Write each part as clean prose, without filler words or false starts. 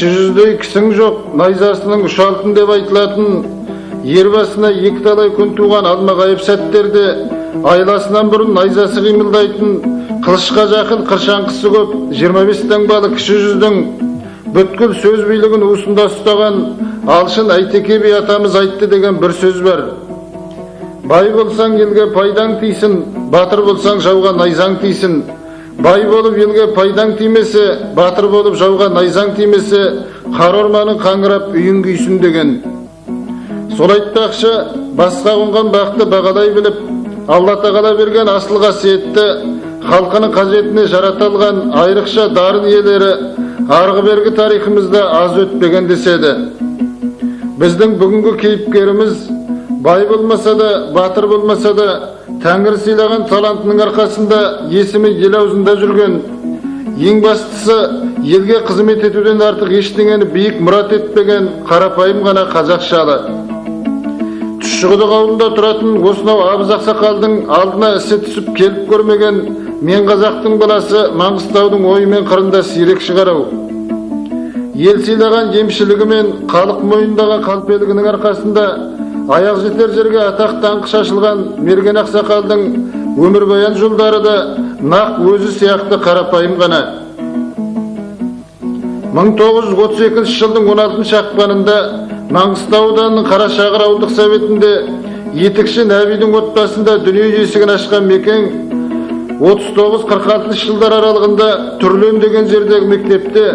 Кіші жүздей кісің жоқ, найзасының ұшалтын деп айтылатын, ер басына екі талай күн туған алмағайып сәттерде айласынан бұрын найзасы қимылдайтын, қылышқа жақын қыршаңқысы көп 25 таңбалы кіші жүздің бүткіл сөз билігін уысында ұстаған Алшын Әйтеке би атамыз айтты деген бір сөз бар. Бай болсаң елге пайдаң тисін, батыр болсаң жауға найзаң тисін. Бай болып елге пайдаң тимесе, батыр болып жауға найзаң тимесе, қара орманың қаңырап үйін күйсін деген. Сол айтпақшы, басқа қонған бақты бағалай біліп, Алла тағала берген асыл қасиетті, халқының қажетіне жарата алған айрықша дарын иелері арғы бергі тарихымызда аз өтпеген деседі. Біздің бүгінгі кейіпкеріміз бай болмаса да, батыр болмаса да, Тәңір сыйлаған талантының арқасында есімі ел аузында жүрген, ең бастысы елге қызмет етуден артық ештеңені биік мұрат етпеген қарапайым ғана қазақ шалы. Тұщықұдық ауылында тұратын осынау абыз ақсақалдың алдына ісі түсіп келіп көрмеген мен қазақтың баласы Маңғыстаудың ойы мен қырында сирек шығарау. Ел сыйлаған емшілігі мен халық мойындаған қалпелігінің арқасында аяқ жетер жерге атақ даңқы шашылған мерген ақсақалдың өмірбаян жолдары да нақ өзі сияқты қарапайым ғана. 1932 жылдың 16 ақпанында Маңғыстау ауданының Қарашағыр ауылдық советінде етікші Нәбидің отбасында дүние есігін ашқан мекен 39-46 жылдар аралығында Түрлен деген жердегі мектепте,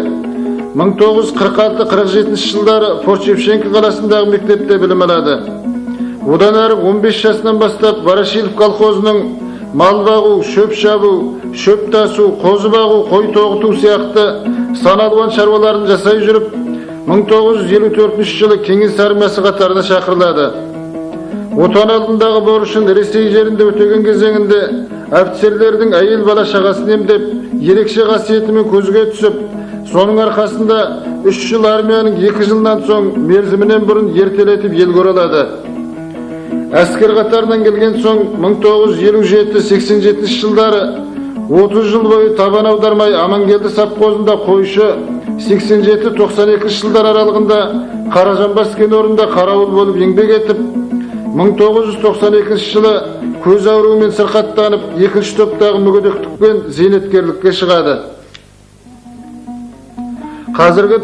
1946-47 жылдары Форт-Шевченко қаласындағы мектепте білім алады. Одан әрі 15 жасынан бастап Ворошилов колхозының мал бағу, шөп шабу, шөп тасу, қозы бағу, қой тоғыту сияқты сан алуан шаруаларын жасай жүріп, 1954 жылы Кеңес армиясы қатарына шақырылады. Отан алдындағы борышын Ресей жерінде өтеген кезеңінде офицерлердің әйел бала шағасын емдеп, ерекше қасиетімен көзге түсіп, соның арқасында 3 жыл армияның 2 жылдан соң мерзімінен бұрын ертелетіп елге оралады. Әскер қатарынан келген соң 1957-87 жылдары 30 жыл бойы табан аудармай Амангелді совхозында қойшы, 87-92 жылдар аралығында Қаражанбас кен орнында қарауыл болып еңбек етіп, 1992 жылы көз ауруымен сырқаттанып, екінші топтағы мүгедектікпен зейнеткерлікке шығады. Қазіргі